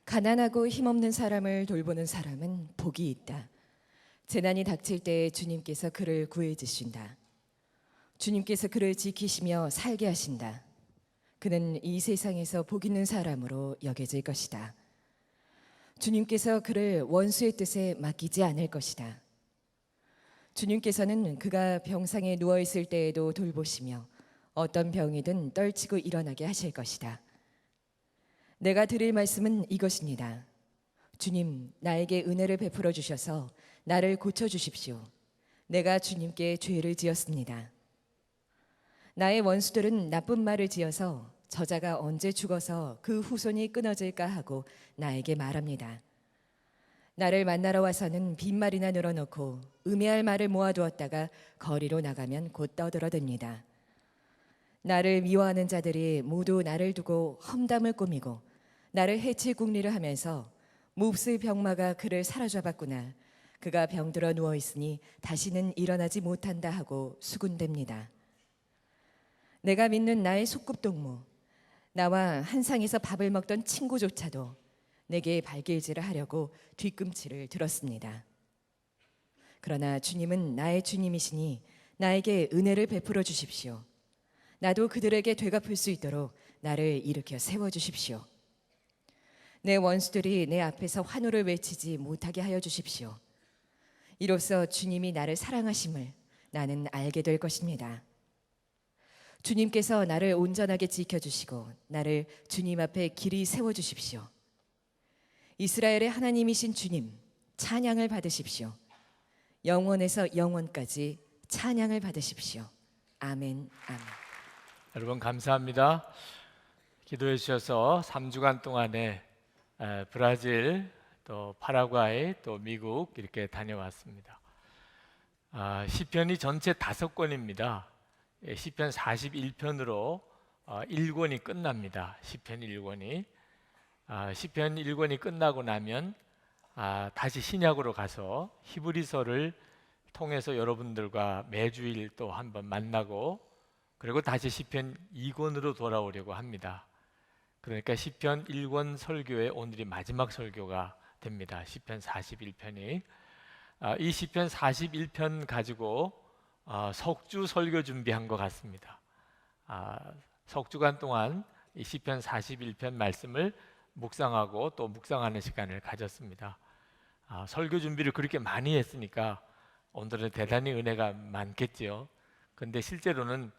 가난하고 힘없는 사람을 돌보는 사람은 복이 있다. 재난이 닥칠 때 주님께서 그를 구해 주신다. 주님께서 그를 지키시며 살게 하신다. 그는 이 세상에서 복 있는 사람으로 여겨질 것이다. 주님께서 그를 원수의 뜻에 맡기지 않을 것이다. 주님께서는 그가 병상에 누워 있을 때에도 돌보시며 어떤 병이든 떨치고 일어나게 하실 것이다. 내가 드릴 말씀은 이것입니다. 주님, 나에게 은혜를 베풀어 주셔서 나를 고쳐 주십시오. 내가 주님께 죄를 지었습니다. 나의 원수들은 나쁜 말을 지어서 저자가 언제 죽어서 그 후손이 끊어질까 하고 나에게 말합니다. 나를 만나러 와서는 빈말이나 늘어놓고 음해할 말을 모아두었다가 거리로 나가면 곧 떠들어댑니다. 나를 미워하는 자들이 모두 나를 두고 험담을 꾸미고 나를 해칠 궁리를 하면서 몹쓸 병마가 그를 사로잡았구나. 그가 병들어 누워 있으니 다시는 일어나지 못한다 하고 수군댑니다. 내가 믿는 나의 소꿉동무, 나와 한 상에서 밥을 먹던 친구조차도 내게 발길질을 하려고 뒤꿈치를 들었습니다. 그러나 주님은 나의 주님이시니 나에게 은혜를 베풀어 주십시오. 나도 그들에게 되갚을 수 있도록 나를 일으켜 세워주십시오. 내 원수들이 내 앞에서 환호를 외치지 못하게 하여 주십시오. 이로써 주님이 나를 사랑하심을 나는 알게 될 것입니다. 주님께서 나를 온전하게 지켜주시고 나를 주님 앞에 길이 세워주십시오. 이스라엘의 하나님이신 주님, 찬양을 받으십시오. 영원에서 영원까지 찬양을 받으십시오. 아멘, 아멘. 여러분 감사합니다. 기도해 주셔서 3주간 동안에 브라질, 또 파라과이, 또 미국 이렇게 다녀왔습니다. 시편이 전체 5권입니다. 시편 41편으로 1권이 끝납니다. 시편 1권이. 시편 1권이 끝나고 나면 다시 신약으로 가서 히브리서를 통해서 여러분들과 매주일 또 한번 만나고 그리고 다시 시편 2권으로 돌아오려고 합니다. 그러니까 시편 1권 설교의 오늘이 마지막 설교가 됩니다. 시편 41편이. 이 시편 41편 가지고 석주 설교 준비한 것 같습니다. 석주간 동안 이 시편 41편 말씀을 묵상하고 또 묵상하는 시간을 가졌습니다. 설교 준비를 그렇게 많이 했으니까 오늘은 대단히 은혜가 많겠지요. 근데 실제로는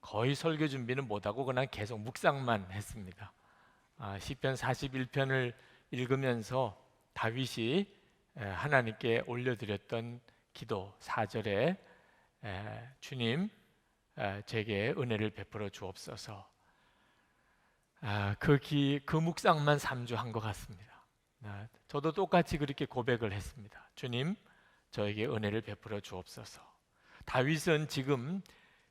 거의 설교 준비는 못하고 그냥 계속 묵상만 했습니다. 시편 41편을 읽으면서 다윗이 하나님께 올려드렸던 기도 4절에 주님 제게 은혜를 베풀어 주옵소서. 그 묵상만 3주 한 것 같습니다. 저도 똑같이 그렇게 고백을 했습니다. 주님 저에게 은혜를 베풀어 주옵소서. 다윗은 지금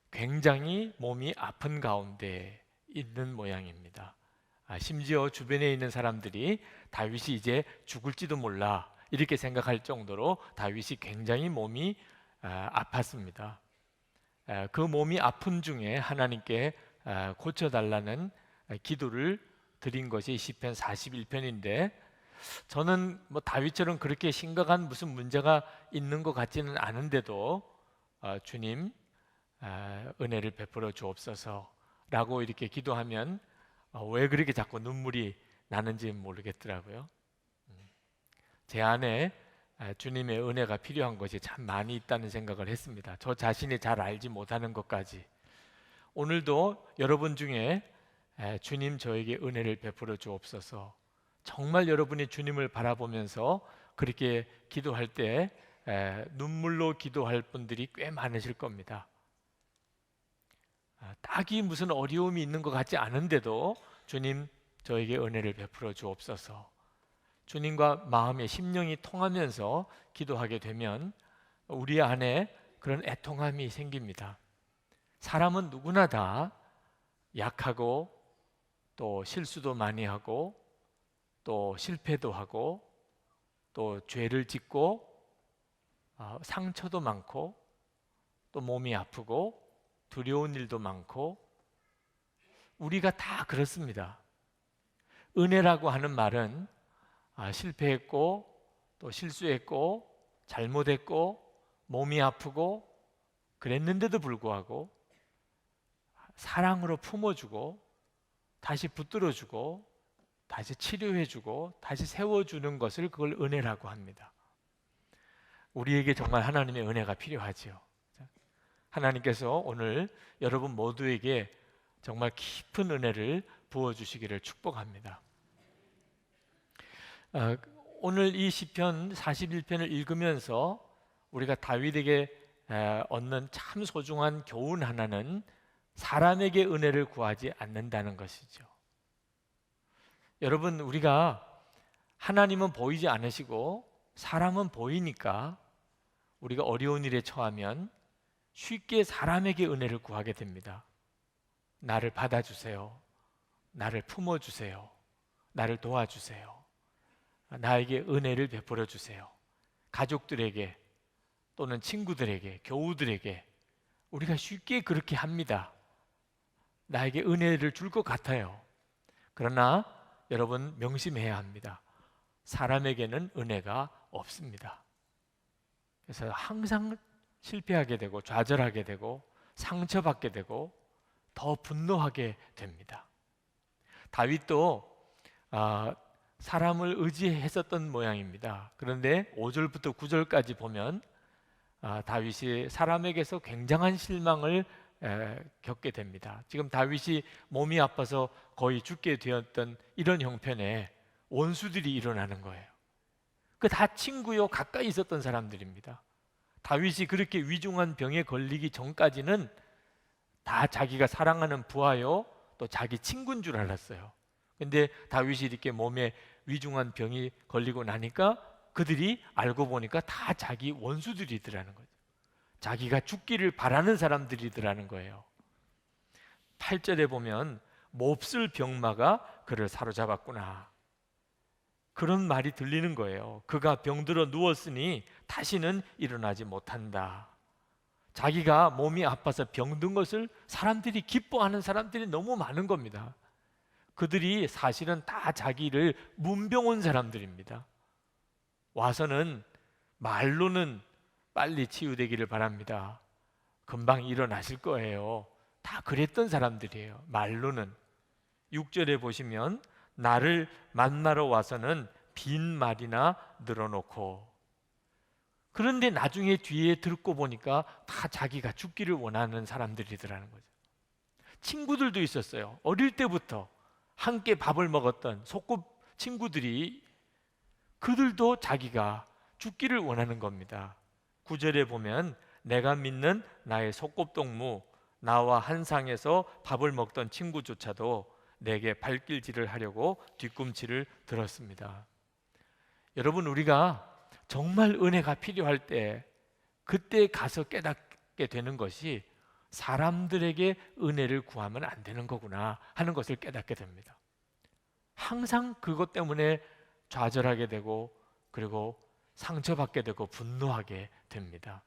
굉장히 몸이 아픈 가운데 있는 모양입니다. 심지어 주변에 있는 사람들이 다윗이 이제 죽을지도 몰라 이렇게 생각할 정도로 다윗이 굉장히 몸이 아팠습니다. 그 몸이 아픈 중에 하나님께 고쳐달라는 기도를 드린 것이 시편 41편인데 저는 뭐 다윗처럼 그렇게 심각한 무슨 문제가 있는 것 같지는 않은데도 주님 은혜를 베풀어 주옵소서라고 이렇게 기도하면 왜 그렇게 자꾸 눈물이 나는지 모르겠더라고요. 제 안에 주님의 은혜가 필요한 것이 참 많이 있다는 생각을 했습니다. 저 자신이 잘 알지 못하는 것까지. 오늘도 여러분 중에 주님 저에게 은혜를 베풀어 주옵소서. 정말 여러분이 주님을 바라보면서 그렇게 기도할 때 눈물로 기도할 분들이 꽤 많으실 겁니다. 딱히 무슨 어려움이 있는 것 같지 않은데도 주님 저에게 은혜를 베풀어 주옵소서. 주님과 마음의 심령이 통하면서 기도하게 되면 우리 안에 그런 애통함이 생깁니다. 사람은 누구나 다 약하고 또 실수도 많이 하고 또 실패도 하고 또 죄를 짓고 상처도 많고 또 몸이 아프고 두려운 일도 많고 우리가 다 그렇습니다. 은혜라고 하는 말은 실패했고 또 실수했고 잘못했고 몸이 아프고 그랬는데도 불구하고 사랑으로 품어주고 다시 붙들어주고 다시 치료해주고 다시 세워주는 것을 그걸 은혜라고 합니다. 우리에게 정말 하나님의 은혜가 필요하지요. 하나님께서 오늘 여러분 모두에게 정말 깊은 은혜를 부어주시기를 축복합니다. 오늘 이 시편 41편을 읽으면서 우리가 다윗에게 얻는 참 소중한 교훈 하나는 사람에게 은혜를 구하지 않는다는 것이죠. 여러분, 우리가 하나님은 보이지 않으시고 사람은 보이니까 우리가 어려운 일에 처하면 쉽게 사람에게 은혜를 구하게 됩니다. 나를 받아주세요. 나를 품어주세요. 나를 도와주세요. 나에게 은혜를 베풀어 주세요. 가족들에게 또는 친구들에게, 교우들에게 우리가 쉽게 그렇게 합니다. 나에게 은혜를 줄 것 같아요. 그러나 여러분 명심해야 합니다. 사람에게는 은혜가 없습니다. 그래서 항상 실패하게 되고 좌절하게 되고 상처받게 되고 더 분노하게 됩니다. 다윗도 사람을 의지했었던 모양입니다. 그런데 5절부터 9절까지 보면 다윗이 사람에게서 굉장한 실망을 겪게 됩니다. 지금 다윗이 몸이 아파서 거의 죽게 되었던 이런 형편에 원수들이 일어나는 거예요. 그 다 친구요 가까이 있었던 사람들입니다. 다윗이 그렇게 위중한 병에 걸리기 전까지는 다 자기가 사랑하는 부하요 또 자기 친구인 줄 알았어요. 근데 다윗이 이렇게 몸에 위중한 병이 걸리고 나니까 그들이 알고 보니까 다 자기 원수들이더라는 거죠. 자기가 죽기를 바라는 사람들이더라는 거예요. 8절에 보면 몹쓸 병마가 그를 사로잡았구나. 그런 말이 들리는 거예요. 그가 병들어 누웠으니 다시는 일어나지 못한다. 자기가 몸이 아파서 병든 것을 사람들이 기뻐하는 사람들이 너무 많은 겁니다. 그들이 사실은 다 자기를 문병 온 사람들입니다. 와서는 말로는 빨리 치유되기를 바랍니다. 금방 일어나실 거예요. 다 그랬던 사람들이에요. 말로는. 6절에 보시면 나를 만나러 와서는 빈 말이나 늘어놓고, 그런데 나중에 뒤에 듣고 보니까 다 자기가 죽기를 원하는 사람들이더라는 거죠. 친구들도 있었어요. 어릴 때부터 함께 밥을 먹었던 소꿉 친구들이 그들도 자기가 죽기를 원하는 겁니다. 9절에 보면 내가 믿는 나의 소꿉동무 나와 한 상에서 밥을 먹던 친구조차도 내게 발길질을 하려고 뒤꿈치를 들었습니다. 여러분, 우리가 정말 은혜가 필요할 때 그때 가서 깨닫게 되는 것이 사람들에게 은혜를 구하면 안 되는 거구나 하는 것을 깨닫게 됩니다. 항상 그것 때문에 좌절하게 되고 그리고 상처받게 되고 분노하게 됩니다.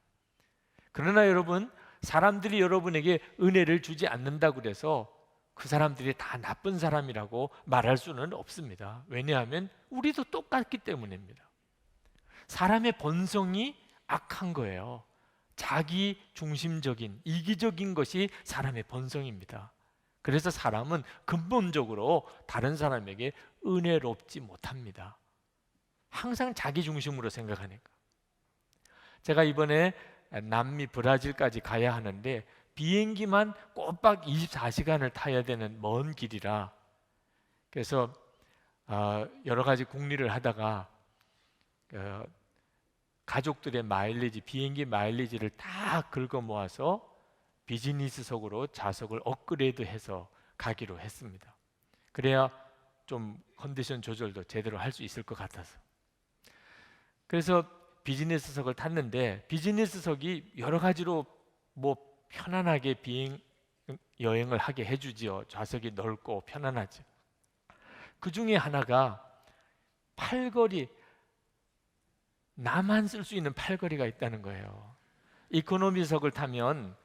그러나 여러분, 사람들이 여러분에게 은혜를 주지 않는다고 해서 그 사람들이 다 나쁜 사람이라고 말할 수는 없습니다. 왜냐하면 우리도 똑같기 때문입니다. 사람의 본성이 악한 거예요. 자기 중심적인 이기적인 것이 사람의 본성입니다. 그래서 사람은 근본적으로 다른 사람에게 은혜롭지 못합니다. 항상 자기 중심으로 생각하니까. 제가 이번에 남미 브라질까지 가야 하는데 비행기만 꼬박 24시간을 타야 되는 먼 길이라, 그래서 여러 가지 궁리를 하다가 가족들의 마일리지, 비행기 마일리지를 다 긁어 모아서 비즈니스석으로 좌석을 업그레이드해서 가기로 했습니다. 그래야 좀 컨디션 조절도 제대로 할 수 있을 것 같아서. 그래서 비즈니스석을 탔는데 비즈니스석이 여러 가지로 편안하게 비행 여행을 하게 해주지요. 좌석이 넓고 편안하죠. 그 중에 하나가 팔걸이, 나만 쓸 수 있는 팔걸이가 있다는 거예요. 이코노미석을 타면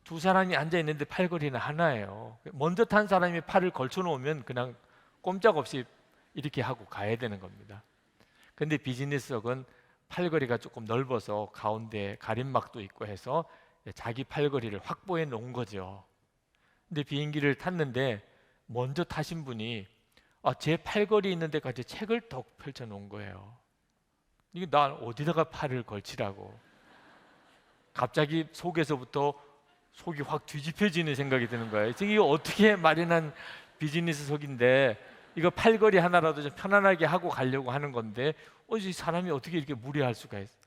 두 사람이 앉아 있는데 팔걸이는 하나예요. 먼저 탄 사람이 팔을 걸쳐 놓으면 그냥 꼼짝없이 이렇게 하고 가야 되는 겁니다. 근데 비즈니스석은 팔걸이가 조금 넓어서 가운데 가림막도 있고 해서 자기 팔걸이를 확보해 놓은 거죠. 근데 비행기를 탔는데 먼저 타신 분이 제 팔걸이 있는 데까지 책을 더 펼쳐 놓은 거예요. 이게 난 어디다가 팔을 걸치라고. 갑자기 속에서부터 속이 확 뒤집혀지는 생각이 드는 거예요. 이게 어떻게 마련한 비즈니스석인데 이거 팔걸이 하나라도 좀 편안하게 하고 가려고 하는 건데 이 사람이 어떻게 이렇게 무리할 수가 있어.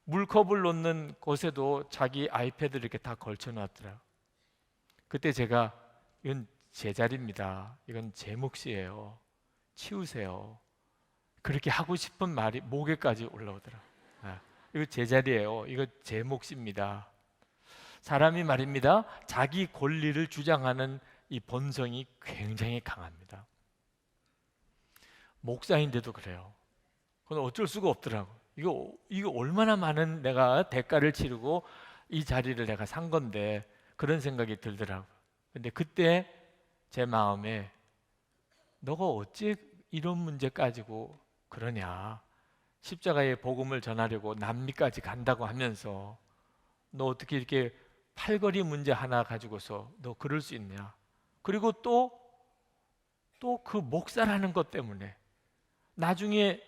물컵을 놓는 곳에도 자기 아이패드를 이렇게 다 걸쳐놨더라고요. 그때 제가 이건 제 자리입니다. 이건 제 몫이에요. 치우세요. 그렇게 하고 싶은 말이 목에까지 올라오더라고요. 이거 제 자리예요. 이거 제 몫입니다. 사람이 말입니다. 자기 권리를 주장하는 이 본성이 굉장히 강합니다. 목사인데도 그래요. 그건 어쩔 수가 없더라고요. 이거 얼마나 많은 내가 대가를 치르고 이 자리를 내가 산 건데 그런 생각이 들더라고요. 근데 그때 제 마음에 너가 어찌 이런 문제 가지고 그러냐. 십자가의 복음을 전하려고 남미까지 간다고 하면서 너 어떻게 이렇게 팔걸이 문제 하나 가지고서 너 그럴 수 있냐. 그리고 또 그 목사라는 것 때문에 나중에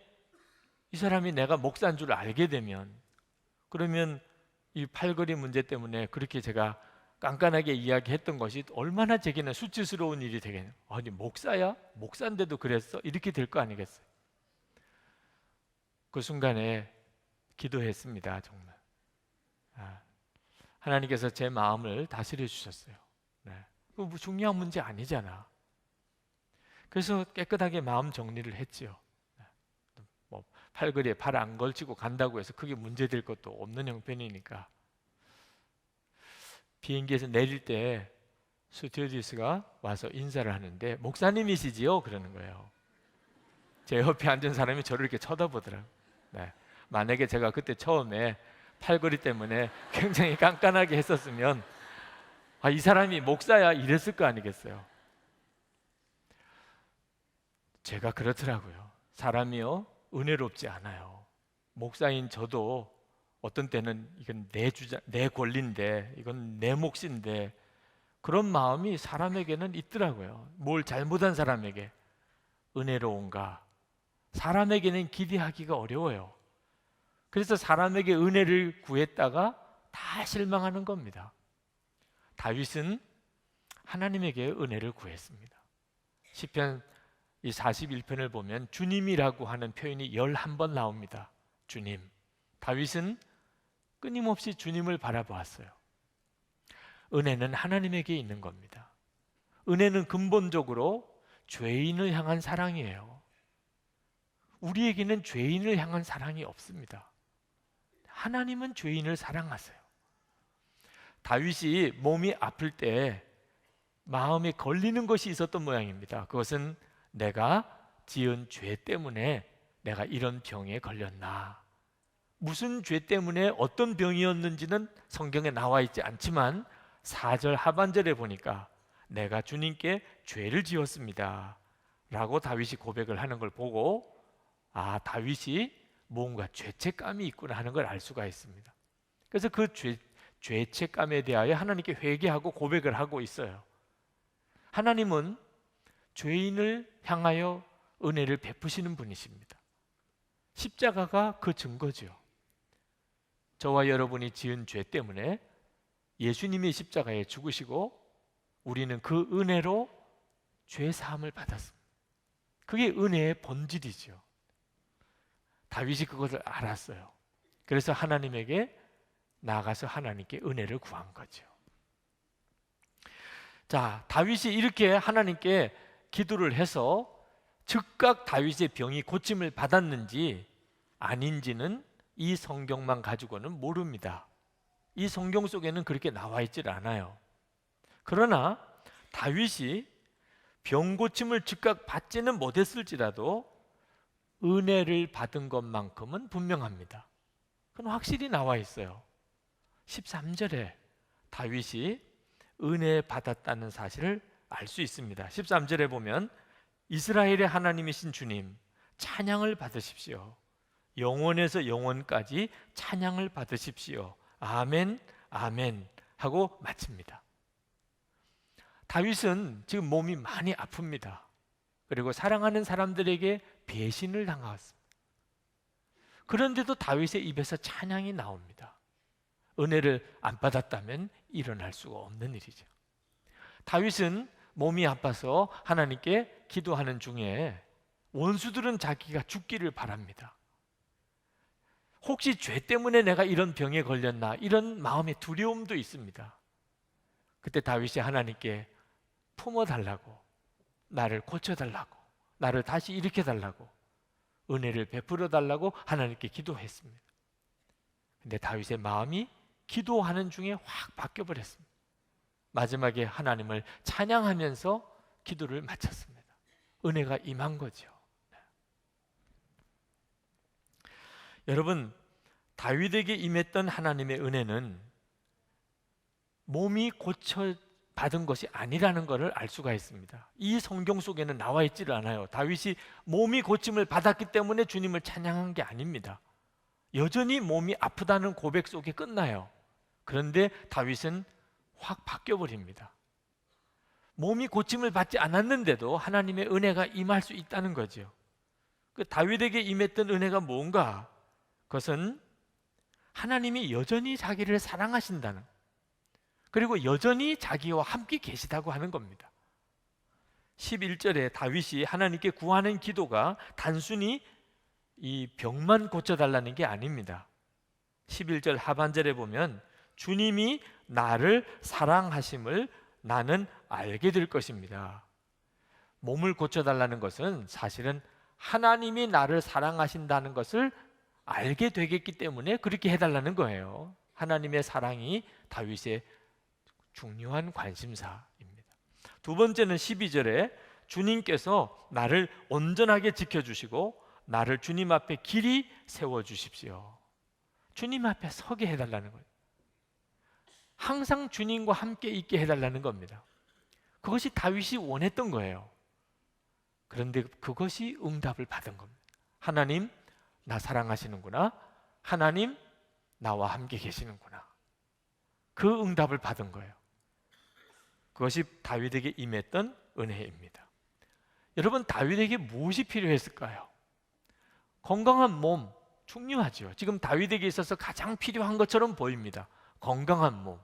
이 사람이 내가 목사인 줄 알게 되면 그러면 이 팔걸이 문제 때문에 그렇게 제가 깐깐하게 이야기했던 것이 얼마나 제게는 수치스러운 일이 되겠냐. 아니 목사야? 목사인데도 그랬어? 이렇게 될 거 아니겠어요? 그 순간에 기도했습니다. 정말 하나님께서 제 마음을 다스려 주셨어요. 뭐 중요한 문제 아니잖아. 그래서 깨끗하게 마음 정리를 했지요. 뭐 팔걸이에 팔 안 걸치고 간다고 해서 크게 문제될 것도 없는 형편이니까. 비행기에서 내릴 때 스튜어디스가 와서 인사를 하는데 목사님이시지요? 그러는 거예요. 제 옆에 앉은 사람이 저를 이렇게 쳐다보더라고요. 만약에 제가 그때 처음에 팔걸이 때문에 굉장히 깐깐하게 했었으면 이 사람이 목사야 이랬을 거 아니겠어요. 제가 그렇더라고요. 사람이요 은혜롭지 않아요. 목사인 저도 어떤 때는 이건 내 권리인데 이건 내 몫인데 그런 마음이 사람에게는 있더라고요. 뭘 잘못한 사람에게 은혜로운가? 사람에게는 기대하기가 어려워요. 그래서 사람에게 은혜를 구했다가 다 실망하는 겁니다. 다윗은 하나님에게 은혜를 구했습니다. 시편 이 41편을 보면 주님이라고 하는 표현이 11번 나옵니다. 주님. 다윗은 끊임없이 주님을 바라보았어요. 은혜는 하나님에게 있는 겁니다. 은혜는 근본적으로 죄인을 향한 사랑이에요. 우리에게는 죄인을 향한 사랑이 없습니다. 하나님은 죄인을 사랑하세요. 다윗이 몸이 아플 때 마음에 걸리는 것이 있었던 모양입니다. 그것은 내가 지은 죄 때문에 내가 이런 병에 걸렸나. 무슨 죄 때문에 어떤 병이었는지는 성경에 나와 있지 않지만 4절 하반절에 보니까 내가 주님께 죄를 지었습니다 라고 다윗이 고백을 하는 걸 보고 다윗이 뭔가 죄책감이 있구나 하는 걸 알 수가 있습니다. 그래서 그 죄책감에 대하여 하나님께 회개하고 고백을 하고 있어요. 하나님은 죄인을 향하여 은혜를 베푸시는 분이십니다. 십자가가 그 증거죠. 저와 여러분이 지은 죄 때문에 예수님이 십자가에 죽으시고 우리는 그 은혜로 죄 사함을 받았습니다. 그게 은혜의 본질이죠. 다윗이 그것을 알았어요. 그래서 하나님에게 나가서 하나님께 은혜를 구한 거죠. 자, 다윗이 이렇게 하나님께 기도를 해서 즉각 다윗의 병이 고침을 받았는지 아닌지는 이 성경만 가지고는 모릅니다. 이 성경 속에는 그렇게 나와 있질 않아요. 그러나 다윗이 병 고침을 즉각 받지는 못했을지라도 은혜를 받은 것만큼은 분명합니다. 그건 확실히 나와 있어요. 13절에 다윗이 은혜 받았다는 사실을 알 수 있습니다. 13절에 보면 이스라엘의 하나님이신 주님, 찬양을 받으십시오. 영원에서 영원까지 찬양을 받으십시오. 아멘, 아멘 하고 마칩니다. 다윗은 지금 몸이 많이 아픕니다. 그리고 사랑하는 사람들에게 배신을 당하였습니다. 그런데도 다윗의 입에서 찬양이 나옵니다. 은혜를 안 받았다면 일어날 수가 없는 일이죠. 다윗은 몸이 아파서 하나님께 기도하는 중에 원수들은 자기가 죽기를 바랍니다. 혹시 죄 때문에 내가 이런 병에 걸렸나, 이런 마음의 두려움도 있습니다. 그때 다윗이 하나님께 품어달라고, 나를 고쳐달라고, 나를 다시 일으켜달라고, 은혜를 베풀어달라고 하나님께 기도했습니다. 근데 다윗의 마음이 기도하는 중에 확 바뀌어버렸습니다. 마지막에 하나님을 찬양하면서 기도를 마쳤습니다. 은혜가 임한 거죠. 여러분, 다윗에게 임했던 하나님의 은혜는 몸이 고쳐 받은 것이 아니라는 것을 알 수가 있습니다. 이 성경 속에는 나와 있지를 않아요. 다윗이 몸이 고침을 받았기 때문에 주님을 찬양한 게 아닙니다. 여전히 몸이 아프다는 고백 속에 끝나요. 그런데 다윗은 확 바뀌어버립니다. 몸이 고침을 받지 않았는데도 하나님의 은혜가 임할 수 있다는 거죠. 그 다윗에게 임했던 은혜가 뭔가? 그것은 하나님이 여전히 자기를 사랑하신다는, 그리고 여전히 자기와 함께 계시다고 하는 겁니다. 11절에 다윗이 하나님께 구하는 기도가 단순히 이 병만 고쳐달라는 게 아닙니다. 11절 하반절에 보면 주님이 나를 사랑하심을 나는 알게 될 것입니다. 몸을 고쳐달라는 것은 사실은 하나님이 나를 사랑하신다는 것을 알게 되겠기 때문에 그렇게 해달라는 거예요. 하나님의 사랑이 다윗의 중요한 관심사입니다. 두 번째는 12절에 주님께서 나를 온전하게 지켜주시고 나를 주님 앞에 길이 세워주십시오. 주님 앞에 서게 해달라는 거예요. 항상 주님과 함께 있게 해달라는 겁니다. 그것이 다윗이 원했던 거예요. 그런데 그것이 응답을 받은 겁니다. 하나님, 나 사랑하시는구나. 하나님, 나와 함께 계시는구나. 그 응답을 받은 거예요. 그것이 다윗에게 임했던 은혜입니다. 여러분, 다윗에게 무엇이 필요했을까요? 건강한 몸, 중요하죠. 지금 다윗에게 있어서 가장 필요한 것처럼 보입니다. 건강한 몸,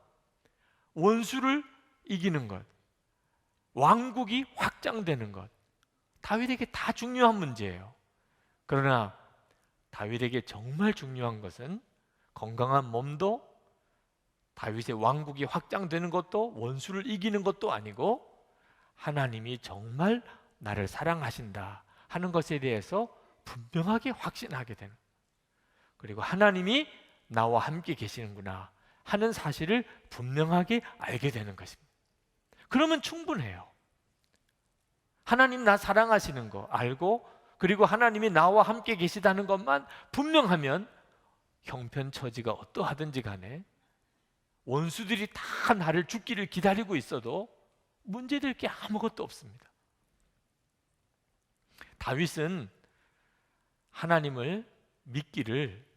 원수를 이기는 것, 왕국이 확장되는 것, 다윗에게 다 중요한 문제예요. 그러나 다윗에게 정말 중요한 것은 건강한 몸도, 다윗의 왕국이 확장되는 것도, 원수를 이기는 것도 아니고 하나님이 정말 나를 사랑하신다 하는 것에 대해서 분명하게 확신하게 되는, 그리고 하나님이 나와 함께 계시는구나 하는 사실을 분명하게 알게 되는 것입니다. 그러면 충분해요. 하나님 나 사랑하시는 거 알고, 그리고 하나님이 나와 함께 계시다는 것만 분명하면 형편처지가 어떠하든지 간에, 원수들이 다 나를 죽기를 기다리고 있어도 문제될 게 아무것도 없습니다. 다윗은 하나님을 믿기를,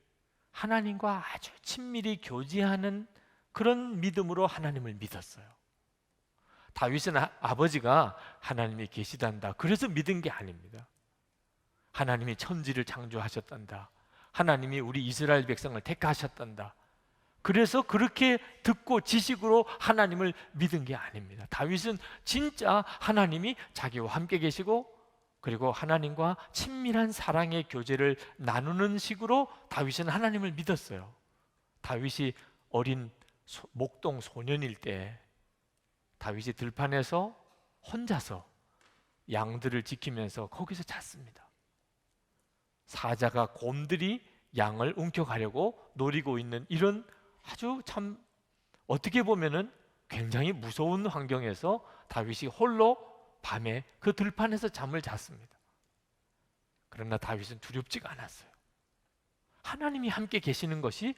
하나님과 아주 친밀히 교제하는 그런 믿음으로 하나님을 믿었어요. 다윗은 아버지가 하나님이 계시단다 그래서 믿은 게 아닙니다. 하나님이 천지를 창조하셨단다, 하나님이 우리 이스라엘 백성을 택하셨단다, 그래서 그렇게 듣고 지식으로 하나님을 믿은 게 아닙니다. 다윗은 진짜 하나님이 자기와 함께 계시고, 그리고 하나님과 친밀한 사랑의 교제를 나누는 식으로 다윗은 하나님을 믿었어요. 다윗이 어린 목동 소년일 때 다윗이 들판에서 혼자서 양들을 지키면서 거기서 잤습니다. 사자가, 곰들이 양을 움켜가려고 노리고 있는 이런 아주 참 어떻게 보면은 굉장히 무서운 환경에서 다윗이 홀로 밤에 그 들판에서 잠을 잤습니다. 그러나 다윗은 두렵지가 않았어요. 하나님이 함께 계시는 것이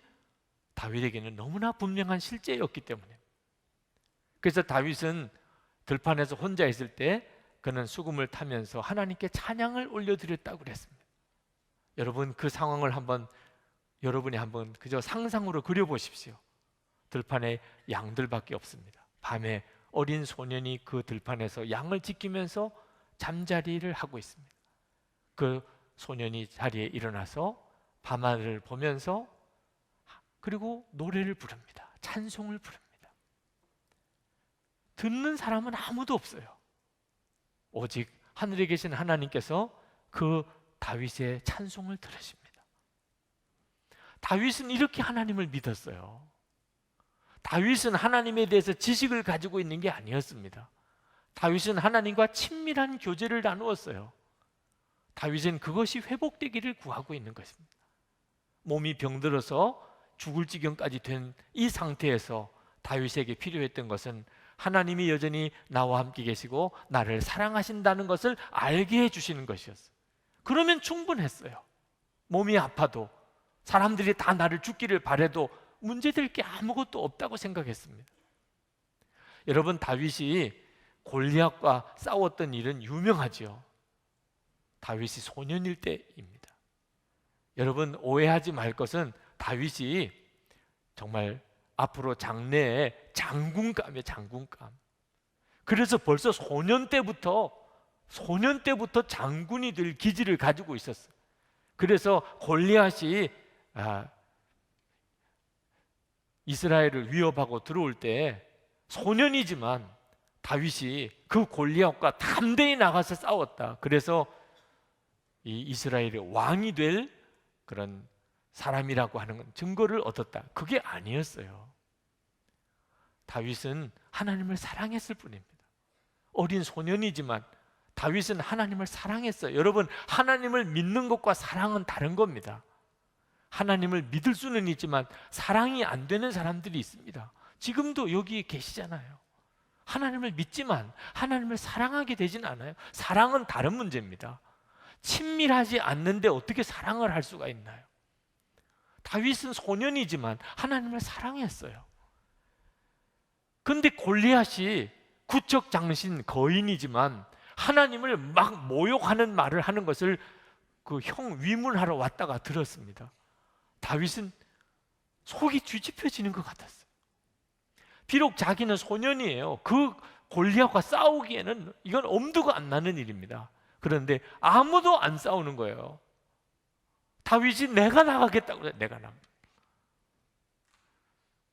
다윗에게는 너무나 분명한 실제였기 때문에. 그래서 다윗은 들판에서 혼자 있을 때 그는 수금을 타면서 하나님께 찬양을 올려드렸다고 그랬습니다. 여러분, 그 상황을 여러분이 한번 그저 상상으로 그려보십시오. 들판에 양들밖에 없습니다. 밤에 어린 소년이 그 들판에서 양을 지키면서 잠자리를 하고 있습니다. 그 소년이 자리에 일어나서 밤하늘을 보면서 그리고 노래를 부릅니다. 찬송을 부릅니다. 듣는 사람은 아무도 없어요. 오직 하늘에 계신 하나님께서 그 다윗의 찬송을 들으십니다. 다윗은 이렇게 하나님을 믿었어요. 다윗은 하나님에 대해서 지식을 가지고 있는 게 아니었습니다. 다윗은 하나님과 친밀한 교제를 나누었어요. 다윗은 그것이 회복되기를 구하고 있는 것입니다. 몸이 병들어서 죽을 지경까지 된 이 상태에서 다윗에게 필요했던 것은 하나님이 여전히 나와 함께 계시고 나를 사랑하신다는 것을 알게 해주시는 것이었어요. 그러면 충분했어요. 몸이 아파도 사람들이 다 나를 죽기를 바라도 문제될 게 아무것도 없다고 생각했습니다. 여러분, 다윗이 골리앗과 싸웠던 일은 유명하죠. 다윗이 소년일 때입니다. 여러분, 오해하지 말 것은 다윗이 정말 앞으로 장래에 장군감이에요. 장군감. 그래서 벌써 소년 때부터 장군이 될 기질을 가지고 있었어요. 그래서 골리앗이 이스라엘을 위협하고 들어올 때 소년이지만 다윗이 그 골리앗과 담대히 나가서 싸웠다. 그래서 이 이스라엘의 왕이 될 그런 사람이라고 하는 건 증거를 얻었다. 그게 아니었어요. 다윗은 하나님을 사랑했을 뿐입니다. 어린 소년이지만 다윗은 하나님을 사랑했어요. 여러분, 하나님을 믿는 것과 사랑은 다른 겁니다. 하나님을 믿을 수는 있지만 사랑이 안 되는 사람들이 있습니다. 지금도 여기 계시잖아요. 하나님을 믿지만 하나님을 사랑하게 되진 않아요. 사랑은 다른 문제입니다. 친밀하지 않는데 어떻게 사랑을 할 수가 있나요? 다윗은 소년이지만 하나님을 사랑했어요. 근데 골리앗이 구척 장신 거인이지만 하나님을 막 모욕하는 말을 하는 것을 그 형 위문하러 왔다가 들었습니다. 다윗은 속이 뒤집혀지는 것 같았어요. 비록 자기는 소년이에요. 그 골리앗과 싸우기에는 이건 엄두가 안 나는 일입니다. 그런데 아무도 안 싸우는 거예요. 다윗이 내가 나가겠다고 그래요. 내가 나가.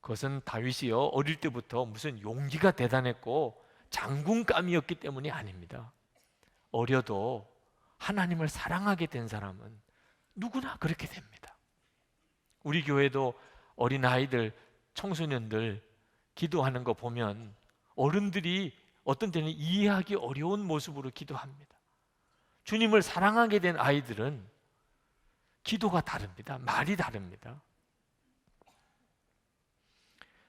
그것은 다윗이요, 어릴 때부터 무슨 용기가 대단했고 장군감이었기 때문이 아닙니다. 어려도 하나님을 사랑하게 된 사람은 누구나 그렇게 됩니다. 우리 교회도 어린아이들, 청소년들 기도하는 거 보면 어른들이 어떤 때는 이해하기 어려운 모습으로 기도합니다. 주님을 사랑하게 된 아이들은 기도가 다릅니다. 말이 다릅니다.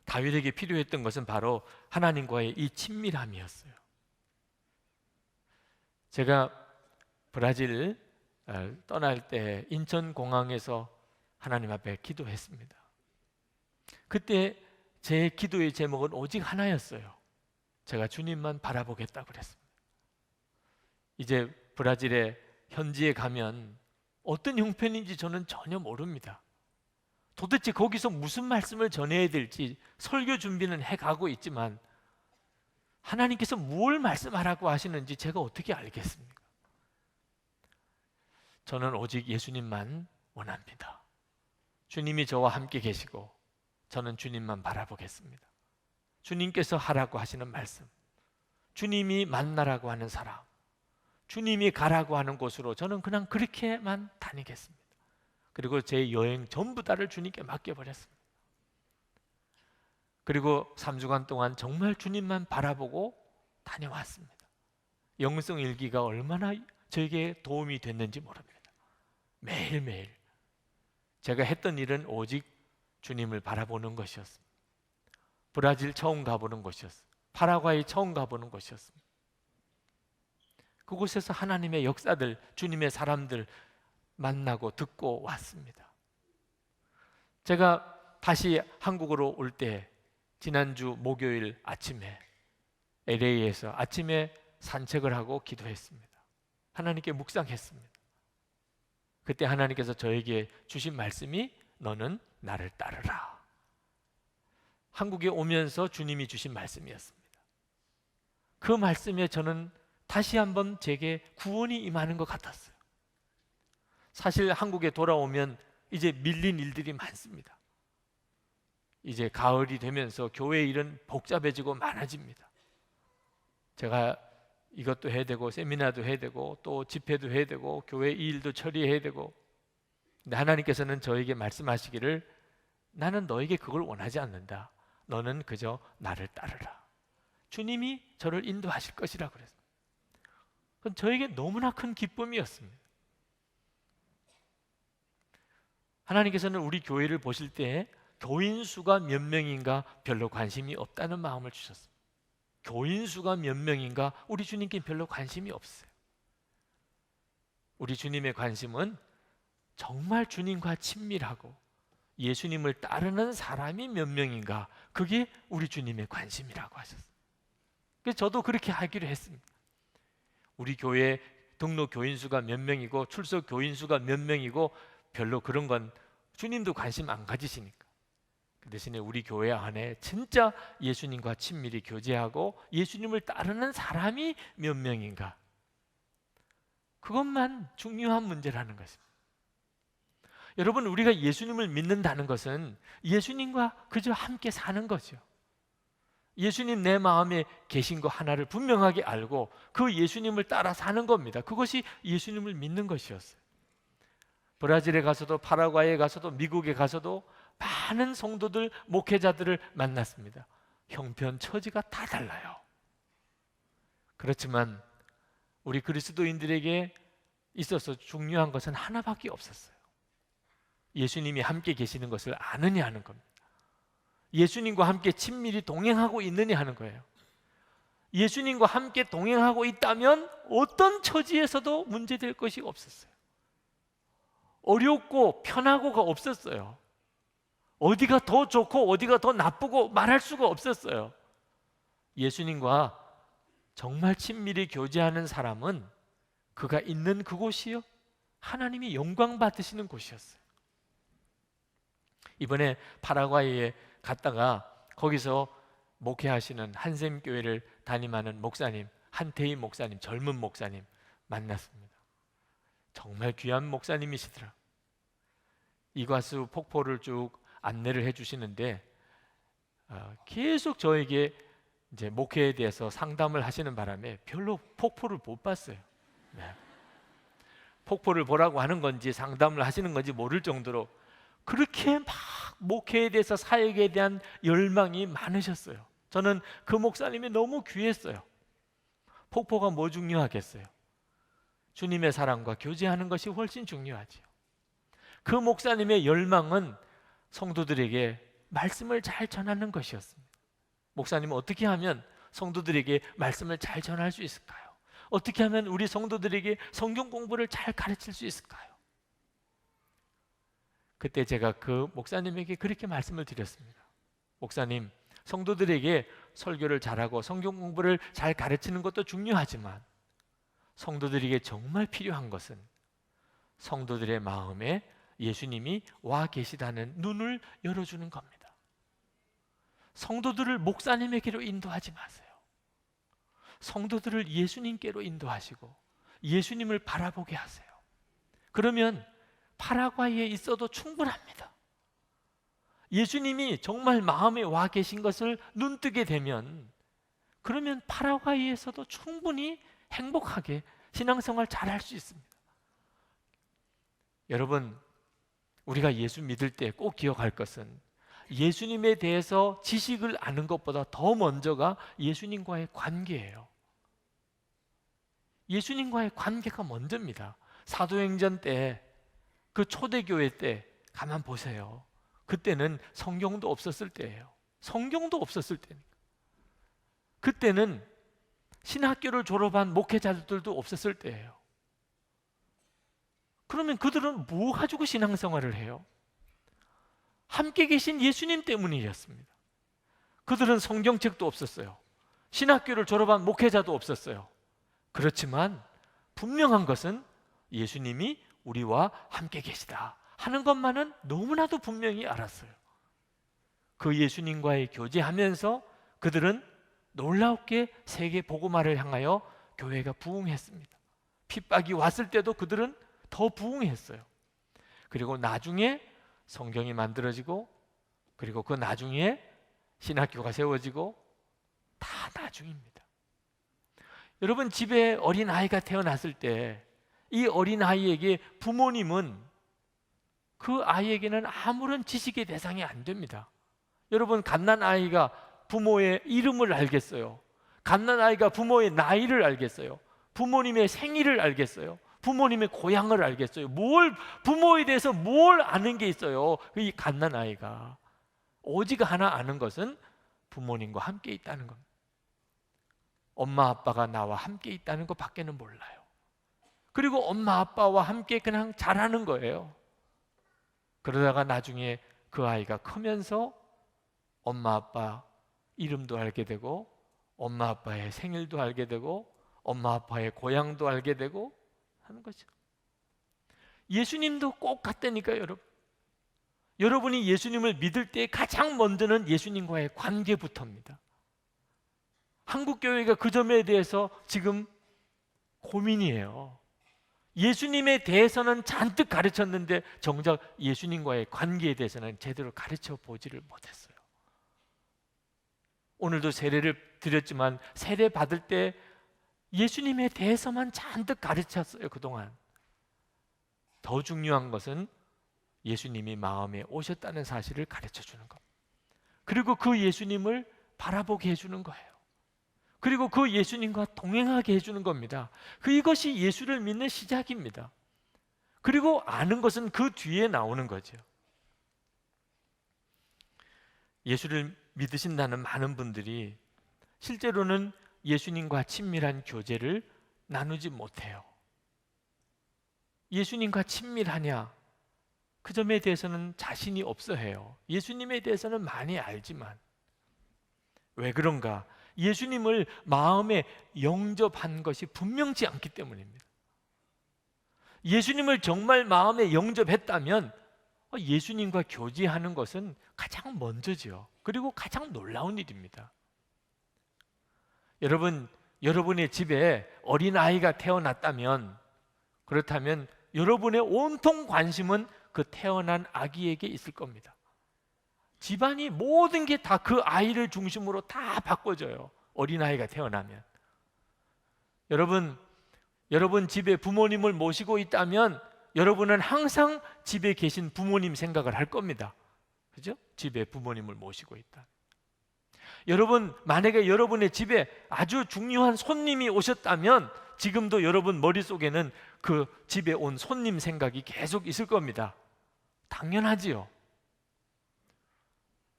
다윗에게 필요했던 것은 바로 하나님과의 이 친밀함이었어요. 제가 브라질 떠날 때 인천공항에서 하나님 앞에 기도했습니다. 그때 제 기도의 제목은 오직 하나였어요. 제가 주님만 바라보겠다고 그랬습니다. 이제 브라질의 현지에 가면 어떤 형편인지 저는 전혀 모릅니다. 도대체 거기서 무슨 말씀을 전해야 될지 설교 준비는 해가고 있지만 하나님께서 무엇을 말씀하라고 하시는지 제가 어떻게 알겠습니까? 저는 오직 예수님만 원합니다. 주님이 저와 함께 계시고 저는 주님만 바라보겠습니다. 주님께서 하라고 하시는 말씀, 주님이 만나라고 하는 사람, 주님이 가라고 하는 곳으로 저는 그냥 그렇게만 다니겠습니다. 그리고 제 여행 전부 다를 주님께 맡겨버렸습니다. 그리고 3주간 동안 정말 주님만 바라보고 다녀왔습니다. 영성 일기가 얼마나 저에게 도움이 됐는지 모릅니다. 매일매일 제가 했던 일은 오직 주님을 바라보는 것이었습니다. 브라질 처음 가보는 곳이었습니다. 파라과이 처음 가보는 곳이었습니다. 그곳에서 하나님의 역사들, 주님의 사람들 만나고 듣고 왔습니다. 제가 다시 한국으로 올 때 지난주 목요일 아침에 LA에서 아침에 산책을 하고 기도했습니다. 하나님께 묵상했습니다. 그때 하나님께서 저에게 주신 말씀이 너는 나를 따르라. 한국에 오면서 주님이 주신 말씀이었습니다. 그 말씀에 저는 다시 한번 제게 구원이 임하는 것 같았어요. 사실 한국에 돌아오면 이제 밀린 일들이 많습니다. 이제 가을이 되면서 교회 일은 복잡해지고 많아집니다. 제가 이것도 해야 되고 세미나도 해야 되고 또 집회도 해야 되고 교회 일도 처리해야 되고, 근데 하나님께서는 저에게 말씀하시기를 나는 너에게 그걸 원하지 않는다. 너는 그저 나를 따르라. 주님이 저를 인도하실 것이라 그랬습니다. 그건 저에게 너무나 큰 기쁨이었습니다. 하나님께서는 우리 교회를 보실 때 교인 수가 몇 명인가 별로 관심이 없다는 마음을 주셨습니다. 교인 수가 몇 명인가 우리 주님께 별로 관심이 없어요. 우리 주님의 관심은 정말 주님과 친밀하고 예수님을 따르는 사람이 몇 명인가, 그게 우리 주님의 관심이라고 하셨어요. 그래서 저도 그렇게 하기로 했습니다. 우리 교회 등록 교인 수가 몇 명이고 출석 교인 수가 몇 명이고 별로 그런 건 주님도 관심 안 가지시니까, 그 대신에 우리 교회 안에 진짜 예수님과 친밀히 교제하고 예수님을 따르는 사람이 몇 명인가, 그것만 중요한 문제라는 것입니다. 여러분, 우리가 예수님을 믿는다는 것은 예수님과 그저 함께 사는 거죠. 예수님 내 마음에 계신 거 하나를 분명하게 알고 그 예수님을 따라 사는 겁니다. 그것이 예수님을 믿는 것이었어요. 브라질에 가서도 파라과이에 가서도 미국에 가서도 많은 성도들, 목회자들을 만났습니다. 형편 처지가 다 달라요. 그렇지만 우리 그리스도인들에게 있어서 중요한 것은 하나밖에 없었어요. 예수님이 함께 계시는 것을 아느냐 하는 겁니다. 예수님과 함께 친밀히 동행하고 있느냐 하는 거예요. 예수님과 함께 동행하고 있다면 어떤 처지에서도 문제될 것이 없었어요. 어렵고 편하고가 없었어요. 어디가 더 좋고 어디가 더 나쁘고 말할 수가 없었어요. 예수님과 정말 친밀히 교제하는 사람은 그가 있는 그곳이요, 하나님이 영광 받으시는 곳이었어요. 이번에 파라과이에 갔다가 거기서 목회하시는 한샘교회를 담임하는 목사님, 한태희 목사님, 젊은 목사님 만났습니다. 정말 귀한 목사님이시더라. 이과수 폭포를 쭉 안내를 해주시는데 계속 저에게 이제 목회에 대해서 상담을 하시는 바람에 별로 폭포를 못 봤어요. 네. 폭포를 보라고 하는 건지 상담을 하시는 건지 모를 정도로 그렇게 막 목회에 대해서, 사역에 대한 열망이 많으셨어요. 저는 그 목사님이 너무 귀했어요. 폭포가 뭐 중요하겠어요? 주님의 사랑과 교제하는 것이 훨씬 중요하죠. 그 목사님의 열망은 성도들에게 말씀을 잘 전하는 것이었습니다. 목사님은 어떻게 하면 성도들에게 말씀을 잘 전할 수 있을까요? 어떻게 하면 우리 성도들에게 성경 공부를 잘 가르칠 수 있을까요? 그때 제가 그 목사님에게 그렇게 말씀을 드렸습니다. 목사님, 성도들에게 설교를 잘하고 성경 공부를 잘 가르치는 것도 중요하지만 성도들에게 정말 필요한 것은 성도들의 마음에 예수님이 와 계시다는 눈을 열어주는 겁니다. 성도들을 목사님에게로 인도하지 마세요. 성도들을 예수님께로 인도하시고 예수님을 바라보게 하세요. 그러면 파라과이에 있어도 충분합니다. 예수님이 정말 마음에 와 계신 것을 눈뜨게 되면 그러면 파라과이에서도 충분히 행복하게 신앙생활 잘할 수 있습니다. 여러분, 우리가 예수 믿을 때 꼭 기억할 것은 예수님에 대해서 지식을 아는 것보다 더 먼저가 예수님과의 관계예요. 예수님과의 관계가 먼저입니다. 사도행전 때, 그 초대교회 때 가만 보세요. 그때는 성경도 없었을 때예요. 성경도 없었을 때니까. 그때는 신학교를 졸업한 목회자들도 없었을 때예요. 그러면 그들은 뭐 가지고 신앙생활을 해요? 함께 계신 예수님 때문이었습니다. 그들은 성경책도 없었어요. 신학교를 졸업한 목회자도 없었어요. 그렇지만 분명한 것은 예수님이 우리와 함께 계시다 하는 것만은 너무나도 분명히 알았어요. 그 예수님과의 교제하면서 그들은 놀랍게 세계 복음화를 향하여 교회가 부흥했습니다. 핍박이 왔을 때도 그들은 더 부흥했어요. 그리고 나중에 성경이 만들어지고, 그리고 그 나중에 신학교가 세워지고, 다 나중입니다. 여러분, 집에 어린아이가 태어났을 때 이 어린아이에게 부모님은 그 아이에게는 아무런 지식의 대상이 안 됩니다. 여러분, 갓난아이가 부모의 이름을 알겠어요? 갓난아이가 부모의 나이를 알겠어요? 부모님의 생일을 알겠어요? 부모님의 고향을 알겠어요? 부모에 대해서 뭘 아는 게 있어요? 이 갓난아이가 오직 하나 아는 것은 부모님과 함께 있다는 겁니다. 엄마 아빠가 나와 함께 있다는 것 밖에는 몰라요. 그리고 엄마 아빠와 함께 그냥 자라는 거예요. 그러다가 나중에 그 아이가 크면서 엄마 아빠 이름도 알게 되고, 엄마 아빠의 생일도 알게 되고, 엄마 아빠의 고향도 알게 되고 하는 거죠. 예수님도 꼭 같다니까요, 여러분. 여러분이 예수님을 믿을 때 가장 먼저는 예수님과의 관계부터입니다. 한국 교회가 그 점에 대해서 지금 고민이에요. 예수님에 대해서는 잔뜩 가르쳤는데 정작 예수님과의 관계에 대해서는 제대로 가르쳐 보지를 못했어요. 오늘도 세례를 드렸지만 세례 받을 때 예수님에 대해서만 잔뜩 가르쳤어요, 그동안. 더 중요한 것은 예수님이 마음에 오셨다는 사실을 가르쳐 주는 것. 그리고 그 예수님을 바라보게 해주는 거예요. 그리고 그 예수님과 동행하게 해주는 겁니다. 이것이 예수를 믿는 시작입니다. 그리고 아는 것은 그 뒤에 나오는 거죠. 예수를 믿으신다는 많은 분들이 실제로는 예수님과 친밀한 교제를 나누지 못해요. 예수님과 친밀하냐? 그 점에 대해서는 자신이 없어 해요. 예수님에 대해서는 많이 알지만. 왜 그런가? 예수님을 마음에 영접한 것이 분명치 않기 때문입니다. 예수님을 정말 마음에 영접했다면 예수님과 교제하는 것은 가장 먼저죠. 그리고 가장 놀라운 일입니다. 여러분, 여러분의 집에 어린아이가 태어났다면, 그렇다면 여러분의 온통 관심은 그 태어난 아기에게 있을 겁니다. 집안이 모든 게 다 그 아이를 중심으로 다 바꿔져요. 어린아이가 태어나면. 여러분 집에 부모님을 모시고 있다면 여러분은 항상 집에 계신 부모님 생각을 할 겁니다. 그죠? 집에 부모님을 모시고 있다. 여러분, 만약에 여러분의 집에 아주 중요한 손님이 오셨다면 지금도 여러분 머릿속에는 그 집에 온 손님 생각이 계속 있을 겁니다. 당연하지요.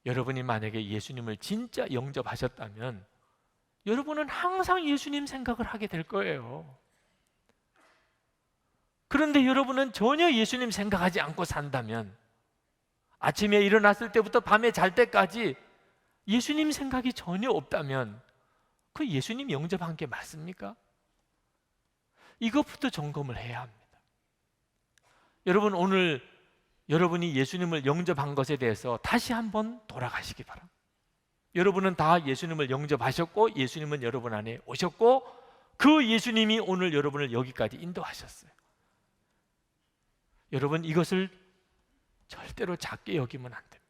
여러분이 만약에 예수님을 진짜 영접하셨다면 여러분은 항상 예수님 생각을 하게 될 거예요. 그런데 여러분은 전혀 예수님 생각하지 않고 산다면, 아침에 일어났을 때부터 밤에 잘 때까지 예수님 생각이 전혀 없다면 그 예수님 영접한 게 맞습니까? 이것부터 점검을 해야 합니다. 여러분, 오늘 여러분이 예수님을 영접한 것에 대해서 다시 한번 돌아가시기 바랍니다. 여러분은 다 예수님을 영접하셨고 예수님은 여러분 안에 오셨고 그 예수님이 오늘 여러분을 여기까지 인도하셨어요. 여러분, 이것을 절대로 작게 여기면 안 됩니다.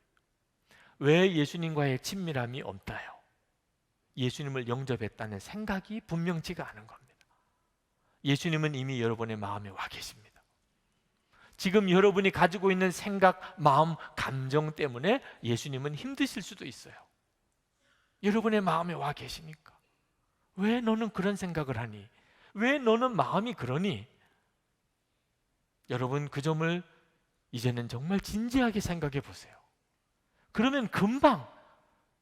왜 예수님과의 친밀함이 없다요? 예수님을 영접했다는 생각이 분명치가 않은 겁니다. 예수님은 이미 여러분의 마음에 와 계십니다. 지금 여러분이 가지고 있는 생각, 마음, 감정 때문에 예수님은 힘드실 수도 있어요. 여러분의 마음에 와 계시니까. 왜 너는 그런 생각을 하니? 왜 너는 마음이 그러니? 여러분, 그 점을 이제는 정말 진지하게 생각해 보세요. 그러면 금방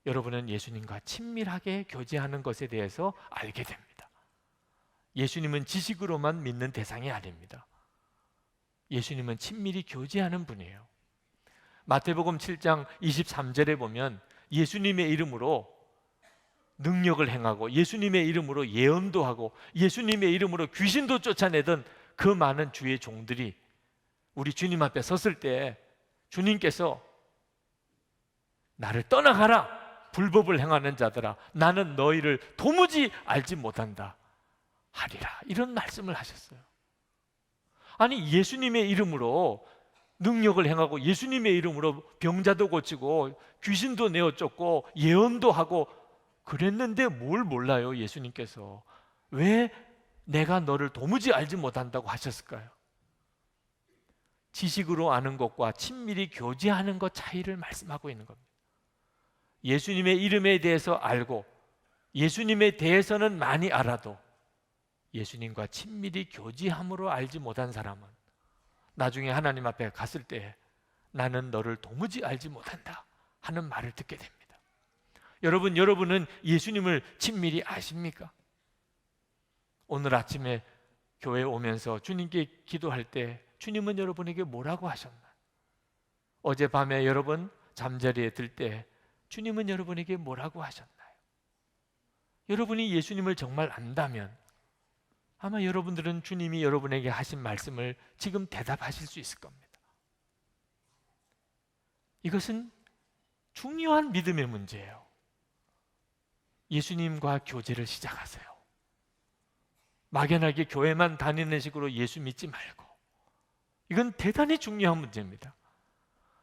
여러분은 예수님과 친밀하게 교제하는 것에 대해서 알게 됩니다. 예수님은 지식으로만 믿는 대상이 아닙니다. 예수님은 친밀히 교제하는 분이에요. 마태복음 7장 23절에 보면 예수님의 이름으로 능력을 행하고 예수님의 이름으로 예언도 하고 예수님의 이름으로 귀신도 쫓아내던 그 많은 주의 종들이 우리 주님 앞에 섰을 때 주님께서 나를 떠나가라 불법을 행하는 자들아 나는 너희를 도무지 알지 못한다 하리라 이런 말씀을 하셨어요. 아니 예수님의 이름으로 능력을 행하고 예수님의 이름으로 병자도 고치고 귀신도 내어 쫓고 예언도 하고 그랬는데 뭘 몰라요? 예수님께서 왜 내가 너를 도무지 알지 못한다고 하셨을까요? 지식으로 아는 것과 친밀히 교제하는 것 차이를 말씀하고 있는 겁니다. 예수님의 이름에 대해서 알고 예수님에 대해서는 많이 알아도 예수님과 친밀히 교제함으로 알지 못한 사람은 나중에 하나님 앞에 갔을 때 나는 너를 도무지 알지 못한다 하는 말을 듣게 됩니다. 여러분은 예수님을 친밀히 아십니까? 오늘 아침에 교회에 오면서 주님께 기도할 때 주님은 여러분에게 뭐라고 하셨나요? 어젯밤에 여러분 잠자리에 들 때 주님은 여러분에게 뭐라고 하셨나요? 여러분이 예수님을 정말 안다면 아마 여러분들은 주님이 여러분에게 하신 말씀을 지금 대답하실 수 있을 겁니다. 이것은 중요한 믿음의 문제예요. 예수님과 교제를 시작하세요. 막연하게 교회만 다니는 식으로 예수 믿지 말고 이건 대단히 중요한 문제입니다.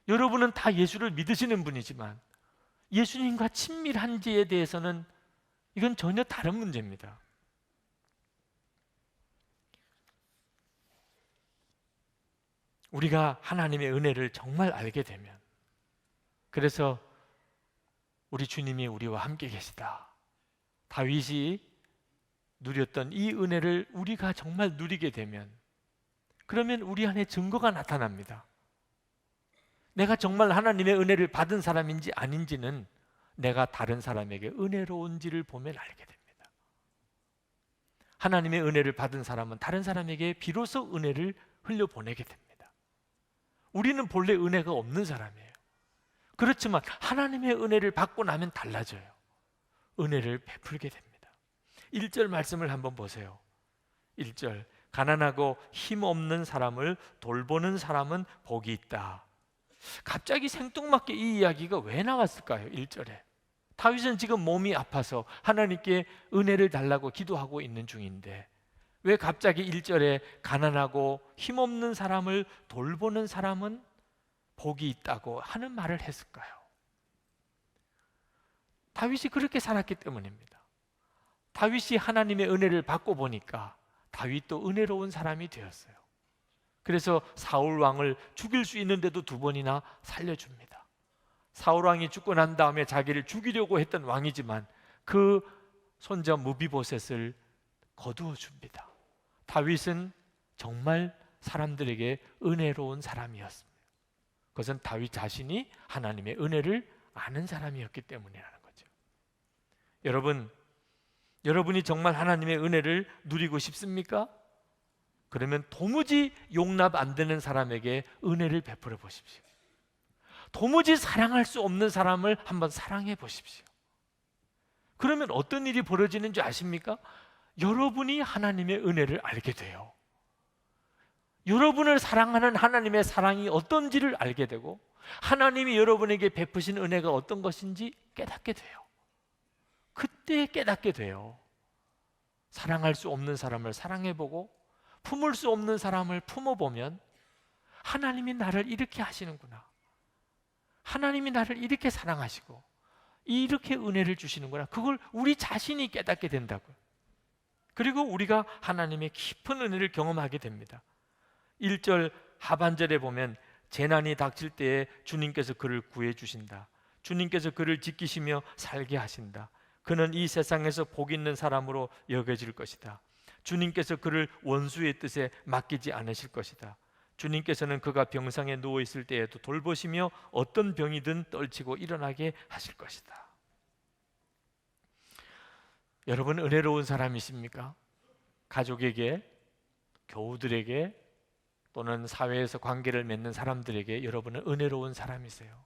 여러분은 다 예수를 믿으시는 분이지만 예수님과 친밀한지에 대해서는 이건 전혀 다른 문제입니다. 우리가 하나님의 은혜를 정말 알게 되면 그래서 우리 주님이 우리와 함께 계시다. 다윗이 누렸던 이 은혜를 우리가 정말 누리게 되면 그러면 우리 안에 증거가 나타납니다. 내가 정말 하나님의 은혜를 받은 사람인지 아닌지는 내가 다른 사람에게 은혜로운지를 보면 알게 됩니다. 하나님의 은혜를 받은 사람은 다른 사람에게 비로소 은혜를 흘려보내게 됩니다. 우리는 본래 은혜가 없는 사람이에요. 그렇지만 하나님의 은혜를 받고 나면 달라져요. 은혜를 베풀게 됩니다. 1절 말씀을 한번 보세요. 1절 가난하고 힘없는 사람을 돌보는 사람은 복이 있다. 갑자기 생뚱맞게 이 이야기가 왜 나왔을까요? 1절에 다윗은 지금 몸이 아파서 하나님께 은혜를 달라고 기도하고 있는 중인데 왜 갑자기 1절에 가난하고 힘없는 사람을 돌보는 사람은 복이 있다고 하는 말을 했을까요? 다윗이 그렇게 살았기 때문입니다. 다윗이 하나님의 은혜를 받고 보니까 다윗도 은혜로운 사람이 되었어요. 그래서 사울 왕을 죽일 수 있는데도 2번이나 살려줍니다. 사울 왕이 죽고 난 다음에 자기를 죽이려고 했던 왕이지만 그 손자 무비보셋을 거두어 줍니다. 다윗은 정말 사람들에게 은혜로운 사람이었습니다. 그것은 다윗 자신이 하나님의 은혜를 아는 사람이었기 때문이라는 거죠. 여러분이 정말 하나님의 은혜를 누리고 싶습니까? 그러면 도무지 용납 안 되는 사람에게 은혜를 베풀어 보십시오. 도무지 사랑할 수 없는 사람을 한번 사랑해 보십시오. 그러면 어떤 일이 벌어지는 줄 아십니까? 여러분이 하나님의 은혜를 알게 돼요. 여러분을 사랑하는 하나님의 사랑이 어떤지를 알게 되고 하나님이 여러분에게 베푸신 은혜가 어떤 것인지 깨닫게 돼요. 그때 깨닫게 돼요. 사랑할 수 없는 사람을 사랑해보고 품을 수 없는 사람을 품어보면 하나님이 나를 이렇게 하시는구나. 하나님이 나를 이렇게 사랑하시고 이렇게 은혜를 주시는구나. 그걸 우리 자신이 깨닫게 된다고요. 그리고 우리가 하나님의 깊은 은혜를 경험하게 됩니다. 1절 하반절에 보면 재난이 닥칠 때에 주님께서 그를 구해 주신다. 주님께서 그를 지키시며 살게 하신다. 그는 이 세상에서 복 있는 사람으로 여겨질 것이다. 주님께서 그를 원수의 뜻에 맡기지 않으실 것이다. 주님께서는 그가 병상에 누워 있을 때에도 돌보시며 어떤 병이든 떨치고 일어나게 하실 것이다. 여러분 은혜로운 사람이십니까? 가족에게, 교우들에게 또는 사회에서 관계를 맺는 사람들에게 여러분은 은혜로운 사람이세요.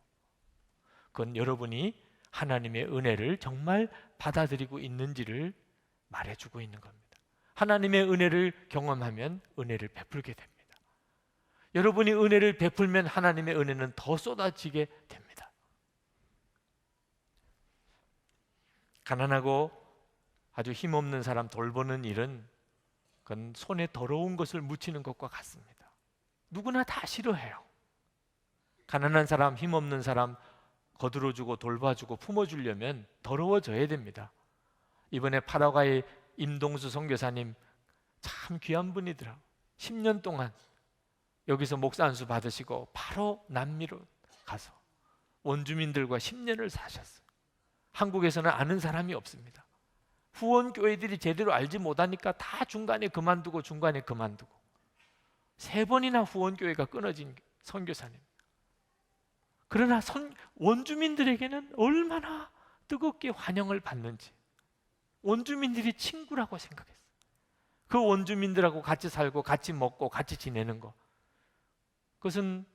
그건 여러분이 하나님의 은혜를 정말 받아들이고 있는지를 말해주고 있는 겁니다. 하나님의 은혜를 경험하면 은혜를 베풀게 됩니다. 여러분이 은혜를 베풀면 하나님의 은혜는 더 쏟아지게 됩니다. 가난하고 아주 힘없는 사람 돌보는 일은 그건 손에 더러운 것을 묻히는 것과 같습니다. 누구나 다 싫어해요. 가난한 사람, 힘없는 사람 거들어주고 돌봐주고 품어주려면 더러워져야 됩니다. 이번에 파라과이 임동수 선교사님 참 귀한 분이더라고요. 10년 동안 여기서 목사 안수 받으시고 바로 남미로 가서 원주민들과 10년을 사셨어요. 한국에서는 아는 사람이 없습니다. 후원교회들이 제대로 알지 못하니까 다 중간에 그만두고 3번이나 후원교회가 끊어진 선교사님. 그러나 원주민들에게는 얼마나 뜨겁게 환영을 받는지 원주민들이 친구라고 생각했어요. 그 원주민들하고 같이 살고 같이 먹고 같이 지내는 거, 그것은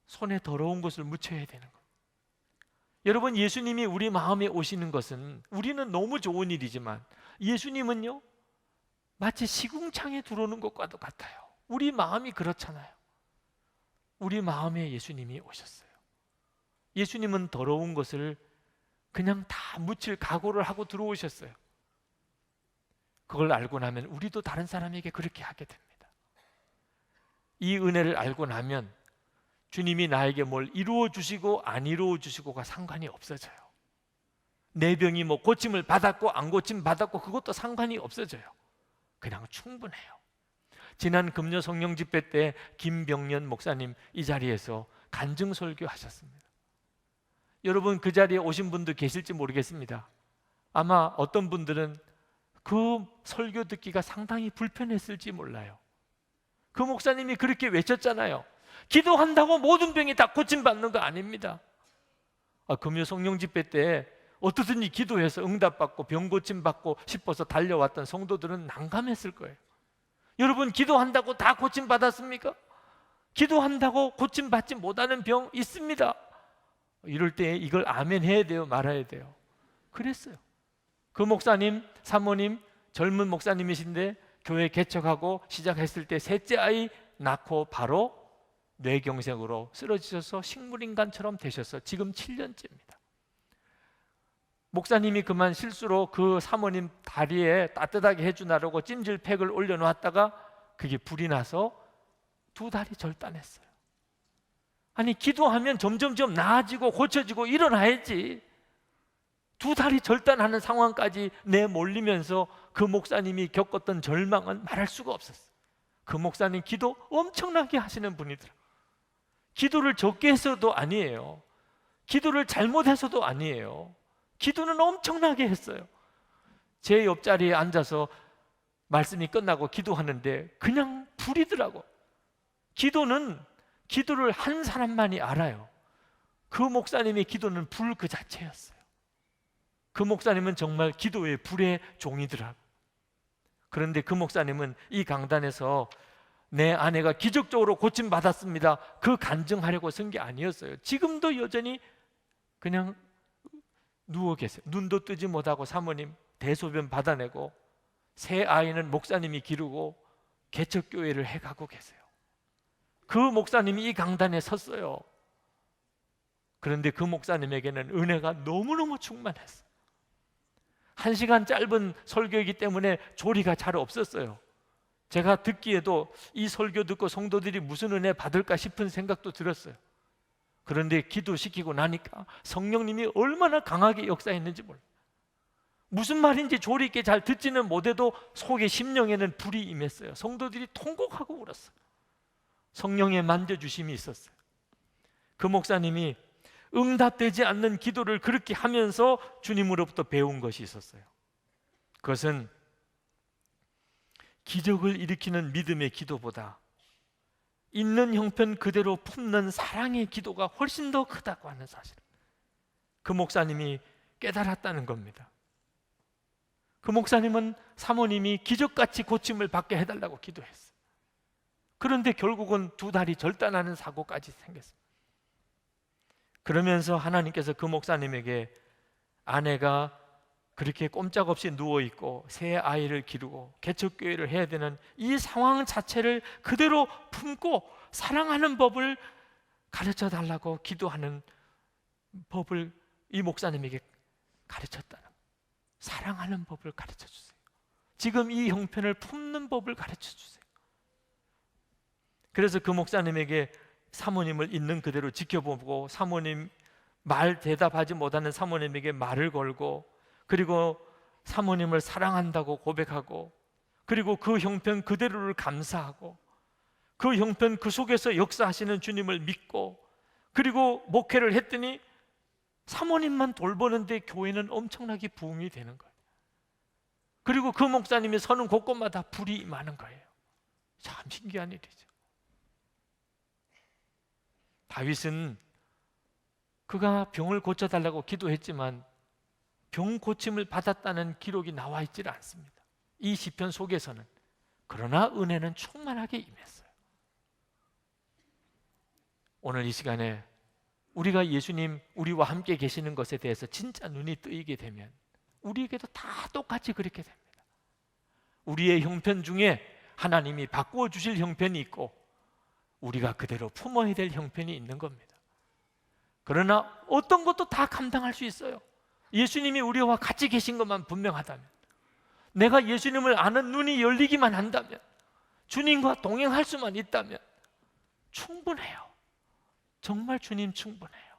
손에 더러운 것을 묻혀야 되는 거. 여러분, 예수님이 우리 마음에 오시는 것은 우리는 너무 좋은 일이지만 예수님은요 마치 시궁창에 들어오는 것과도 같아요. 우리 마음이 그렇잖아요. 우리 마음에 예수님이 오셨어요. 예수님은 더러운 것을 그냥 다 묻힐 각오를 하고 들어오셨어요. 그걸 알고 나면 우리도 다른 사람에게 그렇게 하게 됩니다. 이 은혜를 알고 나면 주님이 나에게 뭘 이루어 주시고 안 이루어 주시고가 상관이 없어져요. 내 병이 뭐 고침을 받았고 안 고침 받았고 그것도 상관이 없어져요. 그냥 충분해요. 지난 금요 성령 집회 때 김병년 목사님 이 자리에서 간증 설교 하셨습니다. 여러분, 그 자리에 오신 분도 계실지 모르겠습니다. 아마 어떤 분들은 그 설교 듣기가 상당히 불편했을지 몰라요. 그 목사님이 그렇게 외쳤잖아요. 기도한다고 모든 병이 다 고침받는 거 아닙니다. 금요 성령 집회 때 어떻든지 기도해서 응답받고 병 고침받고 싶어서 달려왔던 성도들은 난감했을 거예요. 여러분, 기도한다고 다 고침받았습니까? 기도한다고 고침받지 못하는 병 있습니다. 이럴 때 이걸 아멘 해야 돼요, 말아야 돼요? 그랬어요. 그 목사님, 사모님 젊은 목사님이신데 교회 개척하고 시작했을 때 셋째 아이 낳고 바로 뇌경색으로 쓰러지셔서 식물인간처럼 되셔서 지금 7년째입니다. 목사님이 그만 실수로 그 사모님 다리에 따뜻하게 해주나라고 찜질팩을 올려놓았다가 그게 불이 나서 2다리 절단했어요. 아니, 기도하면 점점점 나아지고 고쳐지고 일어나야지. 2다리 절단하는 상황까지 내몰리면서 그 목사님이 겪었던 절망은 말할 수가 없었어요. 그 목사님 기도 엄청나게 하시는 분이더라. 기도를 적게 해서도 아니에요. 기도를 잘못해서도 아니에요. 기도는 엄청나게 했어요. 제 옆자리에 앉아서 말씀이 끝나고 기도하는데 그냥 불이더라고. 기도를 한 사람만이 알아요. 그 목사님의 기도는 불 그 자체였어요. 그 목사님은 정말 기도의 불의 종이더라고. 그런데 그 목사님은 이 강단에서 내 아내가 기적적으로 고침받았습니다, 그 간증하려고 쓴 게 아니었어요. 지금도 여전히 그냥 누워 계세요. 눈도 뜨지 못하고 사모님 대소변 받아내고 새 아이는 목사님이 기르고 개척교회를 해가고 계세요. 그 목사님이 이 강단에 섰어요. 그런데 그 목사님에게는 은혜가 너무너무 충만했어요. 1시간 짧은 설교이기 때문에 조리가 잘 없었어요. 제가 듣기에도 이 설교 듣고 성도들이 무슨 은혜 받을까 싶은 생각도 들었어요. 그런데 기도시키고 나니까 성령님이 얼마나 강하게 역사했는지 몰라요. 무슨 말인지 조리 있게 잘 듣지는 못해도 속의 심령에는 불이 임했어요. 성도들이 통곡하고 울었어요. 성령의 만져주심이 있었어요. 그 목사님이 응답되지 않는 기도를 그렇게 하면서 주님으로부터 배운 것이 있었어요. 그것은 기적을 일으키는 믿음의 기도보다 있는 형편 그대로 품는 사랑의 기도가 훨씬 더 크다고 하는 사실, 그 목사님이 깨달았다는 겁니다. 그 목사님은 사모님이 기적같이 고침을 받게 해달라고 기도했어요. 그런데 결국은 2다리 절단하는 사고까지 생겼습니다. 그러면서 하나님께서 그 목사님에게 아내가 그렇게 꼼짝없이 누워있고 새 아이를 기르고 개척교회를 해야 되는 이 상황 자체를 그대로 품고 사랑하는 법을 가르쳐 달라고 기도하는 법을 이 목사님에게 가르쳤다는, 사랑하는 법을 가르쳐 주세요. 지금 이 형편을 품는 법을 가르쳐 주세요. 그래서 그 목사님에게 사모님을 있는 그대로 지켜보고, 사모님 말 대답하지 못하는 사모님에게 말을 걸고, 그리고 사모님을 사랑한다고 고백하고, 그리고 그 형편 그대로를 감사하고, 그 형편 그 속에서 역사하시는 주님을 믿고, 그리고 목회를 했더니 사모님만 돌보는데 교회는 엄청나게 부흥이 되는 거예요. 그리고 그 목사님이 서는 곳곳마다 불이 임하는 거예요. 참 신기한 일이죠. 다윗은 그가 병을 고쳐달라고 기도했지만 병 고침을 받았다는 기록이 나와 있지는 않습니다. 이 시편 속에서는. 그러나 은혜는 충만하게 임했어요. 오늘 이 시간에 우리가 예수님 우리와 함께 계시는 것에 대해서 진짜 눈이 뜨이게 되면 우리에게도 다 똑같이 그렇게 됩니다. 우리의 형편 중에 하나님이 바꾸어 주실 형편이 있고 우리가 그대로 품어야 될 형편이 있는 겁니다. 그러나 어떤 것도 다 감당할 수 있어요. 예수님이 우리와 같이 계신 것만 분명하다면, 내가 예수님을 아는 눈이 열리기만 한다면, 주님과 동행할 수만 있다면 충분해요. 정말 주님 충분해요.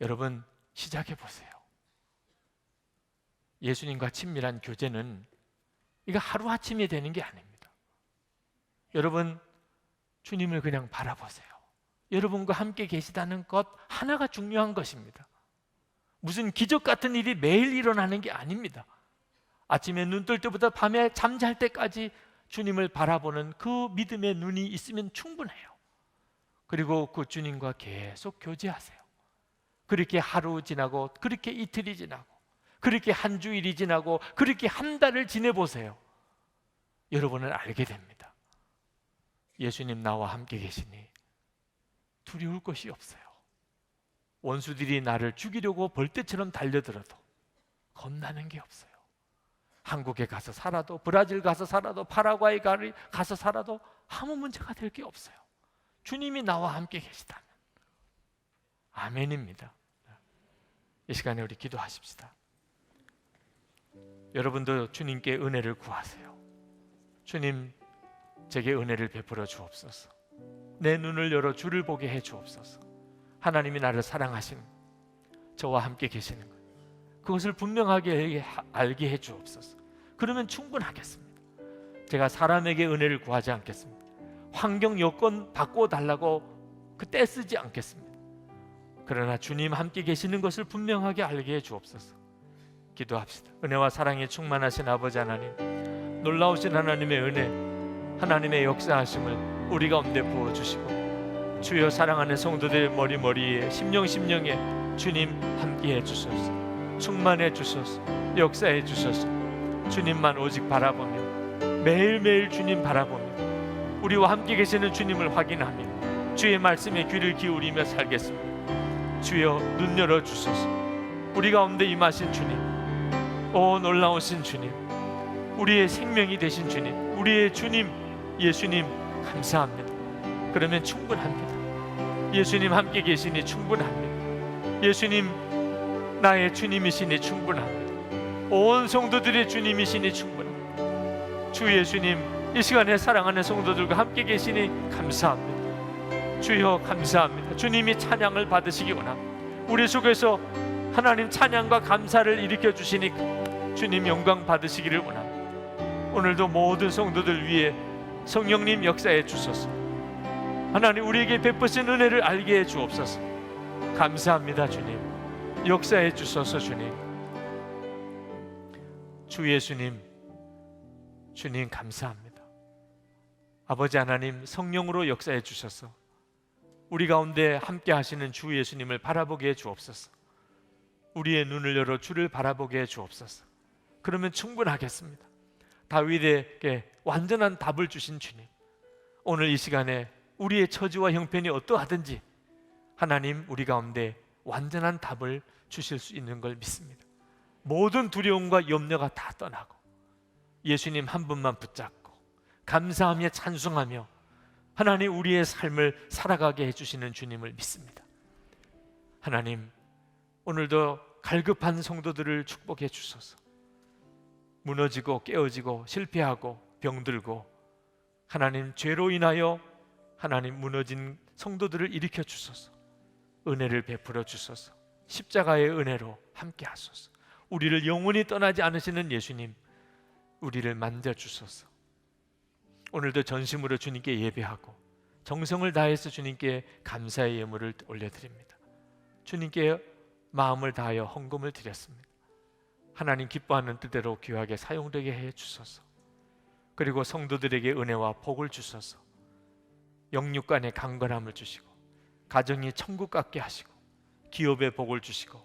여러분 시작해 보세요. 예수님과 친밀한 교제는 이거 하루아침에 되는 게 아닙니다. 여러분 주님을 그냥 바라보세요. 여러분과 함께 계시다는 것 하나가 중요한 것입니다. 무슨 기적 같은 일이 매일 일어나는 게 아닙니다. 아침에 눈 뜰 때부터 밤에 잠잘 때까지 주님을 바라보는 그 믿음의 눈이 있으면 충분해요. 그리고 그 주님과 계속 교제하세요. 그렇게 하루 지나고, 그렇게 이틀이 지나고, 그렇게 한 주일이 지나고, 그렇게 한 달을 지내보세요. 여러분은 알게 됩니다. 예수님 나와 함께 계시니 두려울 것이 없어요. 원수들이 나를 죽이려고 벌떼처럼 달려들어도 겁나는 게 없어요. 한국에 가서 살아도, 브라질 가서 살아도, 파라과이 가서 살아도 아무 문제가 될 게 없어요. 주님이 나와 함께 계시다면. 아멘입니다. 이 시간에 우리 기도하십시다. 여러분도 주님께 은혜를 구하세요. 주님, 제게 은혜를 베풀어 주옵소서. 내 눈을 열어 주를 보게 해 주옵소서. 하나님이 나를 사랑하시는, 저와 함께 계시는 것, 그것을 분명하게 알게 해 주옵소서. 그러면 충분하겠습니다. 제가 사람에게 은혜를 구하지 않겠습니다. 환경 여건 바꿔 달라고 그때 쓰지 않겠습니다. 그러나 주님 함께 계시는 것을 분명하게 알게 해 주옵소서. 기도합시다. 은혜와 사랑에 충만하신 아버지 하나님, 놀라우신 하나님의 은혜, 하나님의 역사하심을 우리 가운데 부어주시고, 주여 사랑하는 성도들의 머리머리에 심령심령에 주님 함께해 주소서. 충만해 주소서. 역사해 주소서. 주님만 오직 바라보며, 매일매일 주님 바라보며 우리와 함께 계시는 주님을 확인하며 주의 말씀에 귀를 기울이며 살겠습니다. 주여 눈 열어 주소서. 우리 가운데 임하신 주님, 오 놀라우신 주님, 우리의 생명이 되신 주님, 우리의 주님 예수님 감사합니다. 그러면 충분합니다. 예수님 함께 계시니 충분합니다. 예수님 나의 주님이시니 충분합니다. 온 성도들의 주님이시니 충분합니다. 주 예수님 이 시간에 사랑하는 성도들과 함께 계시니 감사합니다. 주여 감사합니다. 주님이 찬양을 받으시기 원합니다. 우리 속에서 하나님 찬양과 감사를 일으켜 주시니 주님 영광 받으시기를 원합니다. 오늘도 모든 성도들 위해 성령님 역사해 주소서. 하나님 우리에게 베푸신 은혜를 알게 해 주옵소서. 감사합니다. 주님 역사해 주소서. 주님, 주 예수님, 주님 감사합니다. 아버지 하나님 성령으로 역사해 주셔서 우리 가운데 함께 하시는 주 예수님을 바라보게 해 주옵소서. 우리의 눈을 열어 주를 바라보게 해 주옵소서. 그러면 충분하겠습니다. 다윗에게 완전한 답을 주신 주님, 오늘 이 시간에 우리의 처지와 형편이 어떠하든지 하나님 우리 가운데 완전한 답을 주실 수 있는 걸 믿습니다. 모든 두려움과 염려가 다 떠나고 예수님 한 분만 붙잡고 감사하며 찬송하며 하나님 우리의 삶을 살아가게 해주시는 주님을 믿습니다. 하나님, 오늘도 갈급한 성도들을 축복해 주소서. 무너지고 깨어지고 실패하고 병들고 하나님 죄로 인하여 하나님 무너진 성도들을 일으켜 주소서. 은혜를 베풀어 주소서. 십자가의 은혜로 함께 하소서. 우리를 영원히 떠나지 않으시는 예수님, 우리를 만져 주소서. 오늘도 전심으로 주님께 예배하고 정성을 다해서 주님께 감사의 예물을 올려드립니다. 주님께 마음을 다하여 헌금을 드렸습니다. 하나님 기뻐하는 뜻대로 귀하게 사용되게 해 주소서. 그리고 성도들에게 은혜와 복을 주소서. 영육 간의 강건함을 주시고 가정이 천국 같게 하시고 기업의 복을 주시고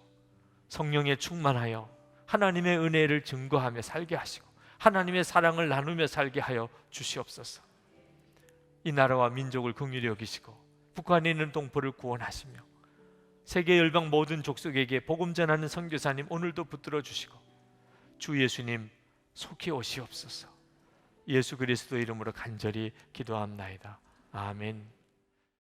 성령에 충만하여 하나님의 은혜를 증거하며 살게 하시고 하나님의 사랑을 나누며 살게 하여 주시옵소서. 이 나라와 민족을 긍휼히 여기시고 북한에 있는 동포를 구원하시며 세계 열방 모든 족속에게 복음 전하는 선교사님 오늘도 붙들어 주시고 주 예수님 속히 오시옵소서. 예수 그리스도 이름으로 간절히 기도합나이다. 아멘.